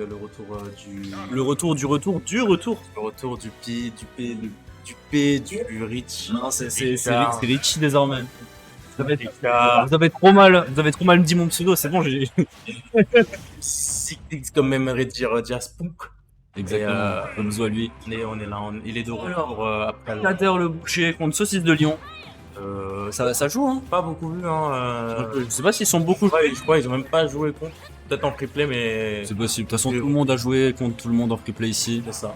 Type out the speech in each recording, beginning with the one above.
le retour Le retour du retour du retour. Le retour du P, du Rich. Non, c'est Ricard. Richie désormais. Vous avez trop mal dit mon pseudo, c'est bon, j'ai... Six comme aimerait dire Jaspunk. Exactement, comme à lui. On est là, il est de retour après. Kader le boucher contre Saucisse de Lyon. Ça joue, hein. Pas beaucoup vu, hein. Je sais pas s'ils sont beaucoup. Je crois qu'ils ont même pas joué contre. Peut-être en replay, mais. C'est possible. De toute façon, tout le monde a joué contre tout le monde en replay ici. C'est ça.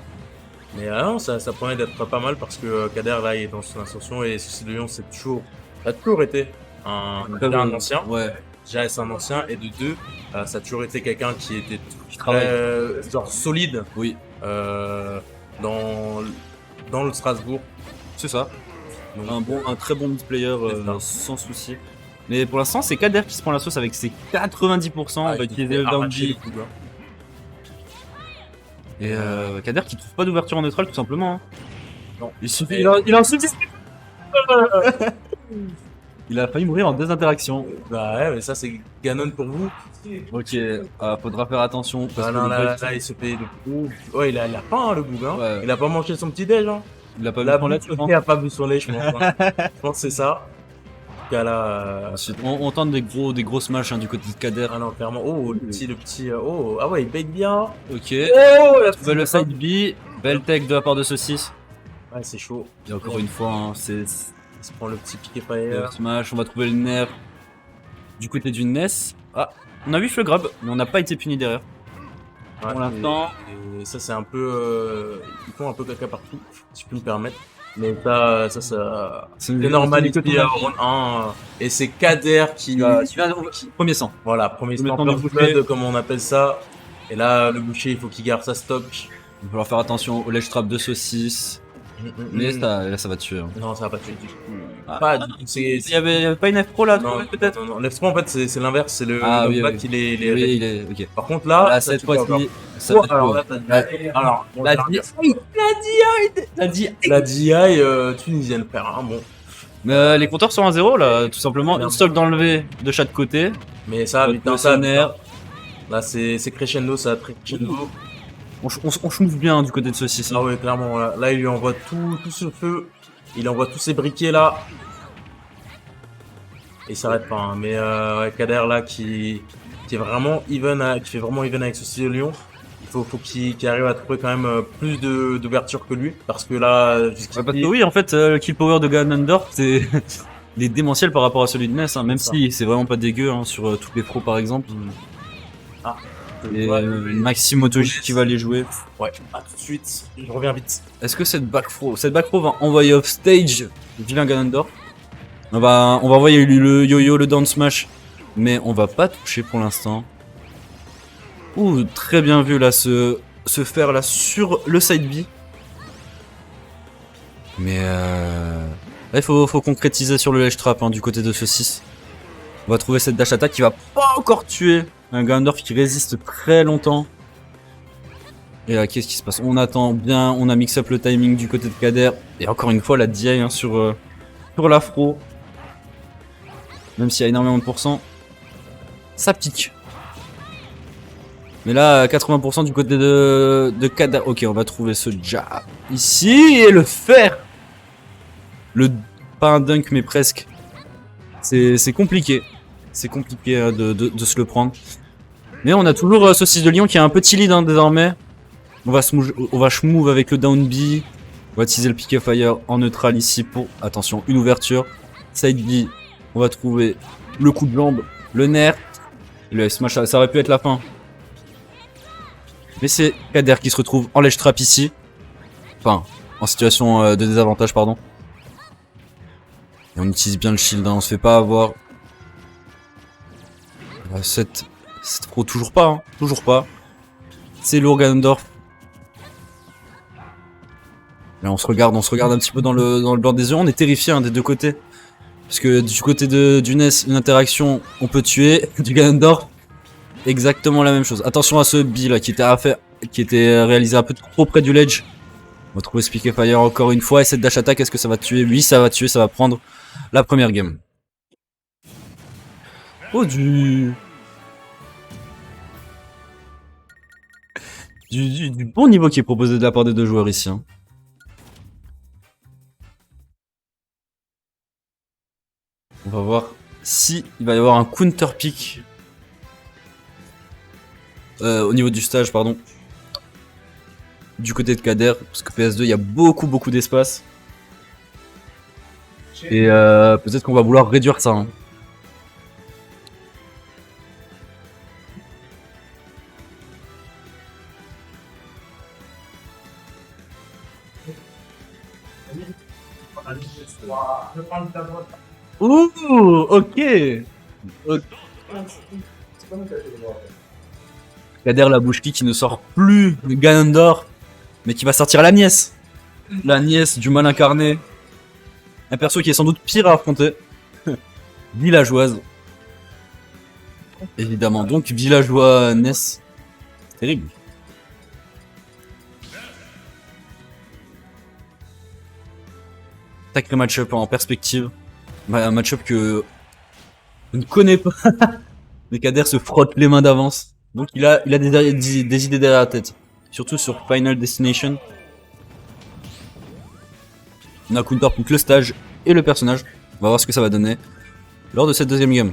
Mais non, ça promet d'être pas mal parce que Kader là il est dans son ascension et Saucisse de Lyon ça a toujours été un ancien. Ouais. Déjà c'est un ancien et de deux, ça a toujours été quelqu'un qui était travaille. genre solide. Oui. Dans le Strasbourg. C'est ça. Donc, un très bon mid-player sans souci. Mais pour l'instant, c'est Kader qui se prend la sauce avec ses 90%. On va utiliser le down B. Et Kader qui trouve pas d'ouverture en neutral tout simplement. Hein. Non. Il a un souci. Il a failli mourir en désinteraction. Bah ouais, mais ça c'est Ganon pour vous. Ok, faudra faire attention. Parce non, que là, il se paye de ouf. Ouais, il a pas le bouc, hein. Ouais. Il a pas mangé son petit déj, hein. Il a pas vu son lait, il a pas vu son lait, je pense. Hein. Je pense que c'est ça. Là, ensuite, on tente des gros smash hein, du côté de Kader. Ah non, clairement. Oh, le petit. Oh, ah ouais, il bait bien. Ok. Oh, le side B. Belle tech de la part de Saucisse. Ouais, c'est chaud. Et encore une fois, hein, il se prend le petit piqué fire. Smash, on va trouver le nerf du côté du NES. Ah, on a vu le grab, mais on n'a pas été puni derrière. Ouais, pour l'instant. Et ça, c'est un peu. Ils font un peu caca partout, si je peux me permettre. Mais ça c'est normal ici à round 1. Et c'est Kader qui vient premier sang. Voilà, premier sang de flood, comme on appelle ça. Et là, le boucher, il faut qu'il garde sa stock. Il va falloir faire attention au ledge trap de Saucisse. Mais là, ça va tuer. Hein. Non, ça va pas tuer du tout. Pas du tout. Il y avait pas une F-Pro là, peut-être. Non, l'F-Pro en fait c'est l'inverse, c'est le back qui les. Oui, il est. Ok. Par contre là, cette fois-ci. Alors là, la DI tunisienne, frère. Hein, bon. Mais les compteurs sont à 0 là, tout simplement. Une stock d'enlever de chaque côté. Mais ça, putain, ça. Là, c'est crescendo, ça très crescendo. On schmouffe bien du côté de Saucisse. Ah ouais, clairement. Là, il lui envoie tout ce feu. Il envoie tous ces briquets là. Et il s'arrête pas. Hein. Mais Kader là qui est vraiment even, qui fait vraiment even avec Saucisse de Lyon. Il faut qu'il arrive à trouver quand même plus d'ouverture que lui. Parce que là, parce que oui, en fait, le kill power de Ganondorf, c'est il est démentiel par rapport à celui de Ness. Hein, même si c'est vraiment pas dégueu hein, sur toutes les pros par exemple. Ah. Et Maxime Motoji qui va les jouer. Ouais, à tout de suite, je reviens vite. Est-ce que cette back throw va envoyer off stage le vilain Ganondorf? On va envoyer le yo-yo, le down smash, mais on va pas toucher pour l'instant. Ouh, très bien vu là se faire là sur le side B. Mais là il faut concrétiser sur le ledge trap hein, du côté de Saucisse. On va trouver cette dash attack qui va pas encore tuer un Ganondorf qui résiste très longtemps. Et là, qu'est-ce qui se passe? On attend bien, on a mix up le timing du côté de Kader. Et encore une fois, la DI hein, sur l'afro. Même s'il y a énormément de pourcents, ça pique. Mais là, 80% du côté de Kader. Ok, on va trouver ce jab ici et le faire. Pas un dunk, mais presque. C'est compliqué. C'est compliqué de se le prendre. Mais on a toujours Saucisse de Lyon qui a un petit lead hein, désormais. On va schmove avec le down B. On va utiliser le piqué fire en neutral ici pour, attention, une ouverture. Side B, on va trouver le coup de jambe, le nerf. Le smash, ça aurait pu être la fin. Mais c'est Kader qui se retrouve en ledge trap ici. Enfin, en situation de désavantage, pardon. Et on utilise bien le shield, hein, on se fait pas avoir. Cette pro, toujours pas, hein, toujours pas. C'est lourd Ganondorf. Là on se regarde un petit peu dans le blanc des yeux. On est terrifié hein, des deux côtés. Parce que du côté du NES, une interaction, on peut tuer. Du Ganondorf, exactement la même chose. Attention à ce B là qui était réalisé un peu trop près du ledge. On va trouver Speaker Fire encore une fois. Et cette dash attack, est-ce que ça va tuer? Oui, ça va tuer, ça va prendre la première game. Oh, Du bon niveau qui est proposé de la part des deux joueurs ici. Hein. On va voir si il va y avoir un counter pick au niveau du stage, pardon. Du côté de Kader, parce que PS2, il y a beaucoup d'espace. Et peut-être qu'on va vouloir réduire ça. Hein. Ouh, ok. Kader la bouche qui ne sort plus de Ganondorf, mais qui va sortir la nièce. La nièce du mal incarné. Un perso qui est sans doute pire à affronter. Villageoise. Évidemment, donc villageois Ness. Terrible. Sacré match-up en perspective. Un match-up que je ne connais pas. Mais Kader se frotte les mains d'avance. Donc il a des idées derrière la tête. Surtout sur Final Destination. On a counter contre le stage et le personnage. On va voir ce que ça va donner lors de cette deuxième game.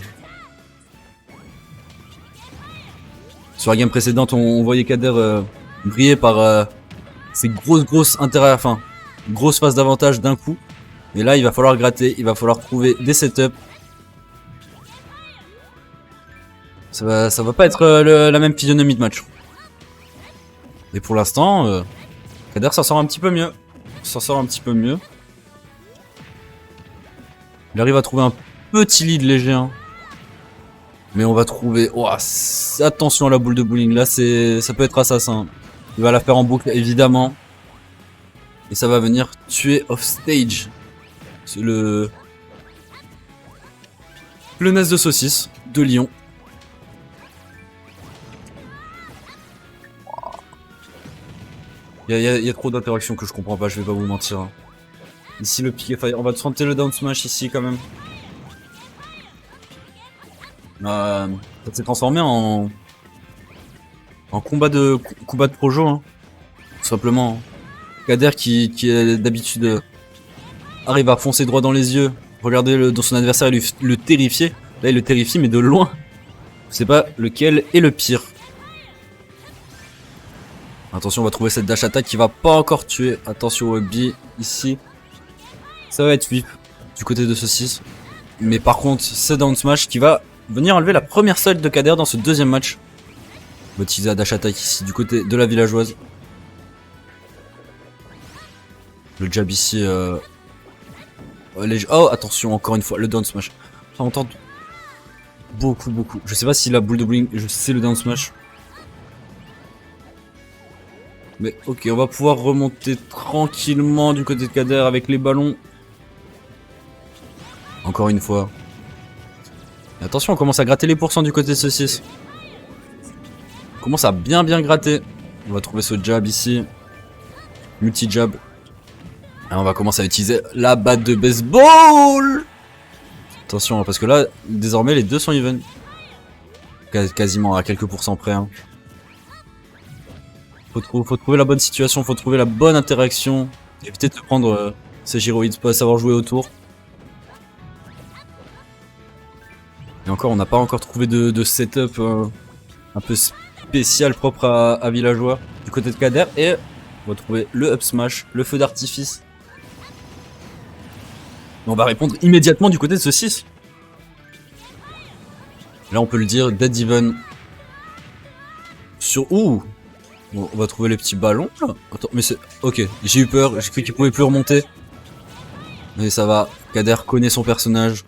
Sur la game précédente, on voyait Kader briller par ses grosses intérêts, enfin, grosses phases d'avantage d'un coup. Et là, il va falloir gratter, il va falloir trouver des setups. Ça va pas être la même physionomie de match. Et pour l'instant, Kader s'en sort un petit peu mieux. Il arrive à trouver un petit lead léger. Hein. Mais on va trouver... Oh, attention à la boule de bowling. Là, ça peut être assassin. Il va la faire en boucle, évidemment. Et ça va venir tuer off stage. C'est le Nez de saucisse de Lyon. Il y a trop d'interactions que je comprends pas, je vais pas vous mentir. Hein. Ici le piqué fire, on va tenter le down smash ici quand même. Ça s'est transformé en combat de projo, hein. Tout simplement. Kader qui d'habitude arrive à foncer droit dans les yeux. Regardez dans son adversaire et le terrifier. Là il le terrifie mais de loin. Je sais pas lequel est le pire. Attention, on va trouver cette dash attack qui va pas encore tuer. Attention au B ici. Ça va être vif du côté de saucisse. Mais par contre, c'est down smash qui va venir enlever la première solde de Kader dans ce deuxième match. On va utiliser la dash attack ici du côté de la villageoise. Le jab ici. Oh, attention, encore une fois, le down smash. Ça entend beaucoup. Je sais pas si la boule de bowling, je sais le down smash. Mais ok, on va pouvoir remonter tranquillement du côté de Kader avec les ballons. Encore une fois. Et attention, on commence à gratter les pourcents du côté de saucisse. On commence à bien gratter. On va trouver ce jab ici. Multi-jab. Et on va commencer à utiliser la batte de baseball. Attention, parce que là, désormais, les deux sont even. Quasiment à quelques pourcents près. Hein. Faut trouver la bonne situation, faut trouver la bonne interaction. Éviter de se prendre ces gyroïdes, pas savoir jouer autour. Et encore, on n'a pas encore trouvé de setup un peu spécial propre à villageois du côté de Kader. Et on va trouver le up smash, le feu d'artifice. On va répondre immédiatement du côté de saucisse. Là, on peut le dire, dead even. Sur... Ouh! Bon, on va trouver les petits ballons. Attends, mais c'est... Ok, j'ai eu peur, j'ai cru qu'il pouvait plus remonter. Mais ça va, Kader connaît son personnage.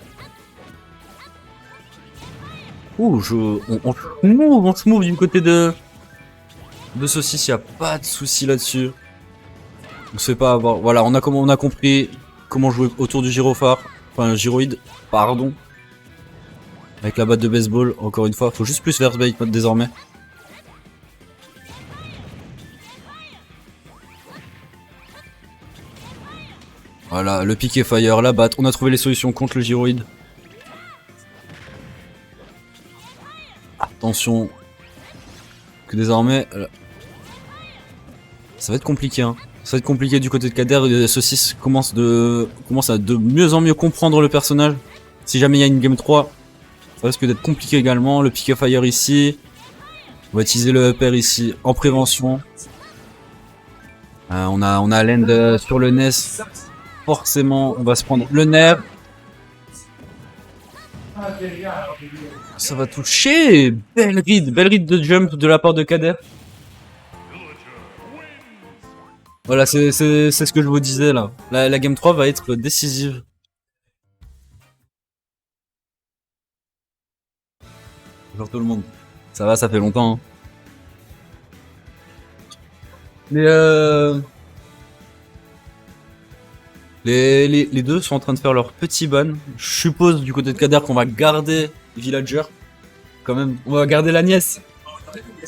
Ouh, on se move du côté de saucisse, y a pas de souci là-dessus. On se fait pas avoir... Voilà, on a compris comment jouer autour du gyrophare. Enfin, gyroïde, pardon. Avec la batte de baseball, encore une fois. Faut juste plus vers bait désormais. Voilà, le piqué fire, la batte. On a trouvé les solutions contre le gyroïde. Attention. Que désormais, Ça va être compliqué, hein. Ça va être compliqué du côté de Kader. Saucisse commence à de mieux en mieux comprendre le personnage. Si jamais il y a une game 3, ça risque d'être compliqué également. Le pick of fire ici. On va utiliser le upper ici en prévention. On a l'end sur le NES. Forcément, on va se prendre le nerf. Ça va toucher. Belle read de jump de la part de Kader. Voilà, c'est ce que je vous disais là. La game 3 va être décisive. Bonjour tout le monde. Ça va, ça fait longtemps. Hein. Mais les deux sont en train de faire leur petit ban. Je suppose du côté de Kader qu'on va garder Villager. Quand même, on va garder la nièce.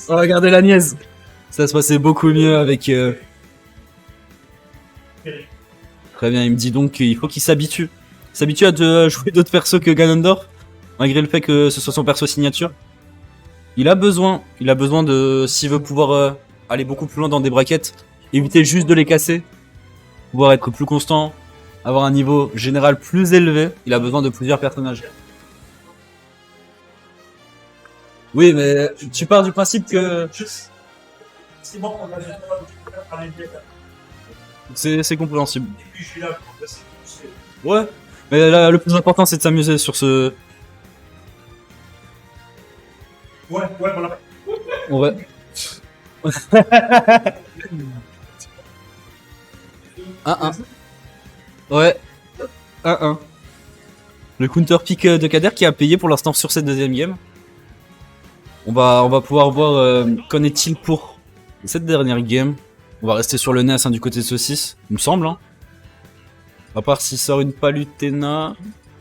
On va garder la nièce. Ça se passait beaucoup mieux avec... Très bien, il me dit donc qu'il faut qu'il s'habitue. S'habitue à jouer d'autres persos que Ganondorf. Malgré le fait que ce soit son perso signature. Il a besoin de... S'il veut pouvoir aller beaucoup plus loin dans des brackets, éviter juste de les casser. Pouvoir être plus constant. Avoir un niveau général plus élevé. Il a besoin de plusieurs personnages. Oui, mais tu pars du principe que... C'est compréhensible. Ouais, mais là, le plus important c'est de s'amuser sur ce... Ouais, voilà. Ouais. Un. Ouais. 1-1. Le counter pick de Kader qui a payé pour l'instant sur cette deuxième game. On va pouvoir voir qu'en est-il pour cette dernière game. On va rester sur le NES du côté de Saucisse, il me semble. Hein. À part s'il sort une Palutena,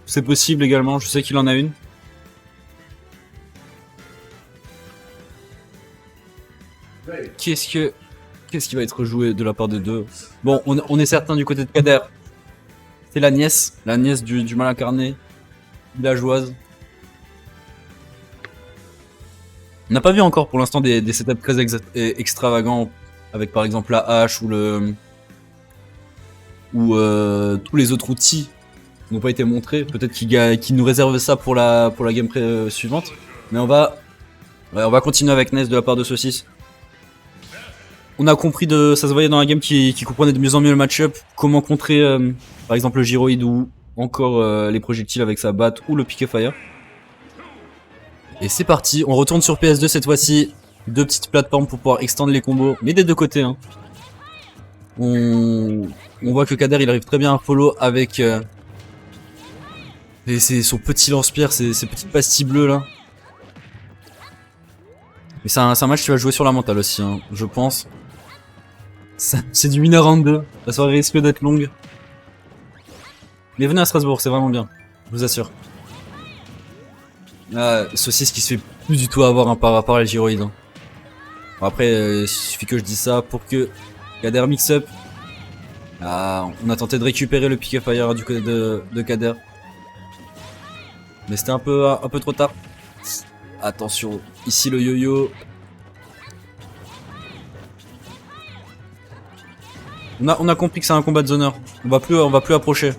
c'est possible également, je sais qu'il en a une. Qu'est-ce qui va être joué de la part des deux? Bon, on est certain du côté de Kader. C'est la nièce du mal incarné, villageoise. On n'a pas vu encore pour l'instant des setups très extravagants avec par exemple la hache ou tous les autres outils qui n'ont pas été montrés. Peut-être qu'il nous réserve ça pour la gameplay suivante. Mais on va continuer avec Ness de la part de Saucisse. On a compris ça se voyait dans la game qui comprenait de mieux en mieux le match-up, comment contrer par exemple le gyroïde ou encore les projectiles avec sa batte ou le pick fire. Et c'est parti, on retourne sur PS2 cette fois-ci. Deux petites plateformes pour pouvoir extendre les combos, mais des deux côtés. Hein. On voit que Kader il arrive très bien à follow avec son petit lance-pierre, ses petites pastilles bleues là. Mais c'est un match qui va jouer sur la mentale aussi, hein, je pense. C'est du 1h22, la soirée risque d'être longue. Mais venez à Strasbourg, c'est vraiment bien, je vous assure. Ah, Saucisse qui se fait plus du tout avoir par rapport à la gyroïde. Hein. Bon, après, il suffit que je dise ça pour que Kader mix up. Ah, on a tenté de récupérer le pick fire du côté de Kader. Mais c'était un peu trop tard. Attention, ici le yo-yo. On a compris que c'est un combat de zoneur. On va plus approcher.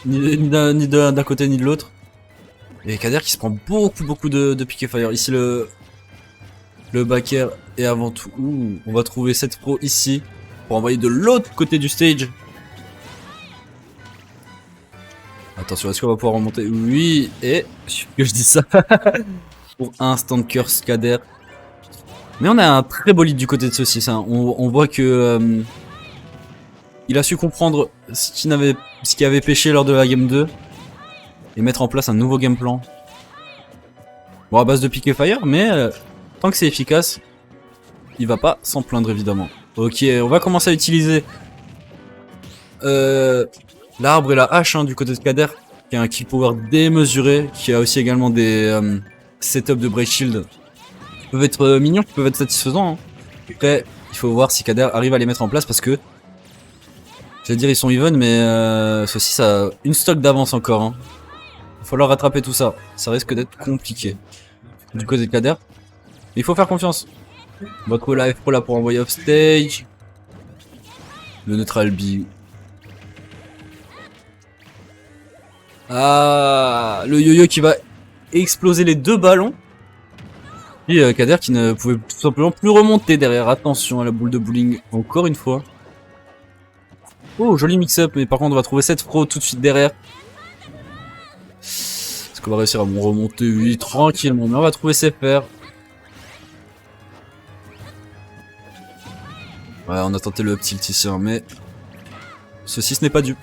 Ni d'un côté ni de l'autre. Et Kader qui se prend beaucoup de pick fire. Ici le backer et avant tout, on va trouver cette pro ici pour envoyer de l'autre côté du stage. Attention, est-ce qu'on va pouvoir remonter? Oui, et que je dis ça pour instant curse Kader. Mais on a un très beau lead du côté de Saucisse. Hein. On voit que il a su comprendre ce qui avait pêché lors de la game 2 et mettre en place un nouveau game plan. Bon, à base de pick fire, mais tant que c'est efficace, il va pas s'en plaindre évidemment. Ok, on va commencer à utiliser l'arbre et la hache hein, du côté de Kader, qui a un kill power démesuré, qui a aussi également des setups de break shield qui peuvent être mignons, qui peuvent être satisfaisants. Hein. Après, il faut voir si Kader arrive à les mettre en place parce que, j'allais dire ils sont even, mais ceci ça a une stock d'avance encore. Hein. Il va falloir rattraper tout ça, ça risque d'être compliqué. Du côté de Kader, mais il faut faire confiance. On va trouver la F Pro là pour envoyer off stage. Le neutral B. Ah, le yo-yo qui va exploser les 2 ballons. Et Kader qui ne pouvait tout simplement plus remonter derrière. Attention à la boule de bowling, encore une fois. Oh, joli mix-up, mais par contre on va trouver cette pro tout de suite derrière. Est-ce qu'on va réussir à remonter? Oui, tranquillement, mais on va trouver ses fers. Ouais, on a tenté le up tilt ici, hein, mais ceci ce n'est pas dû.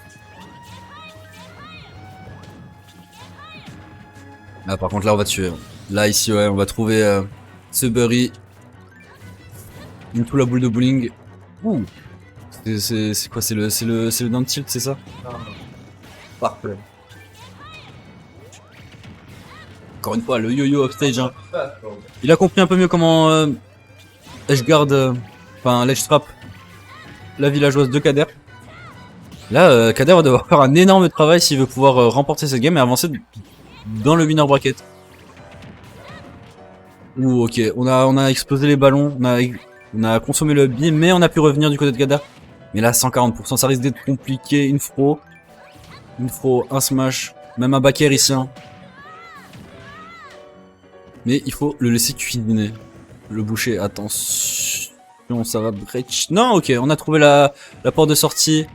Ah, par contre là on va tuer. Là ici ouais, on va trouver ce Burry. Into la boule de bowling. Ouh. C'est quoi? C'est le down tilt, c'est ça? Parfait. Encore une fois, le yo-yo upstage. Hein. Il a compris un peu mieux comment edge guard, enfin l'edge trap, la villageoise de Kader. Là, Kader va devoir faire un énorme travail s'il veut pouvoir remporter cette game et avancer dans le winner bracket. Ouh, ok, on a explosé les ballons, on a consommé le B, mais on a pu revenir du côté de Kader. Mais là, 140%, ça risque d'être compliqué. Une fro, un smash, même un back air ici. Hein. Mais il faut le laisser cuisiner. Le boucher, attention, ça va breach. Non, ok, on a trouvé la porte de sortie.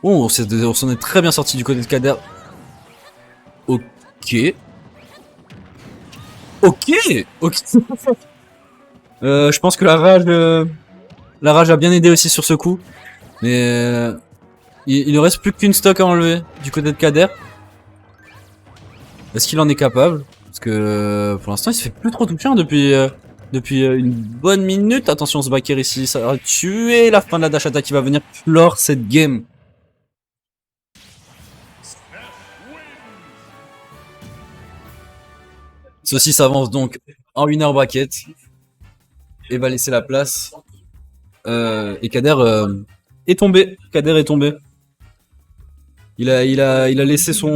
Oh, on s'en est très bien sorti du côté de Kader. Ok. Ok. Je pense que la rage a bien aidé aussi sur ce coup. Mais il ne reste plus qu'une stock à enlever du côté de Kader. Est-ce qu'il en est capable? Parce que pour l'instant il se fait plus trop toucher hein, depuis une bonne minute. Attention ce backer ici, ça va tuer la fin de la dash attack qui va venir clore cette game. Ceci s'avance donc en winner bracket et va laisser la place. Et Kader est tombé. Il a laissé son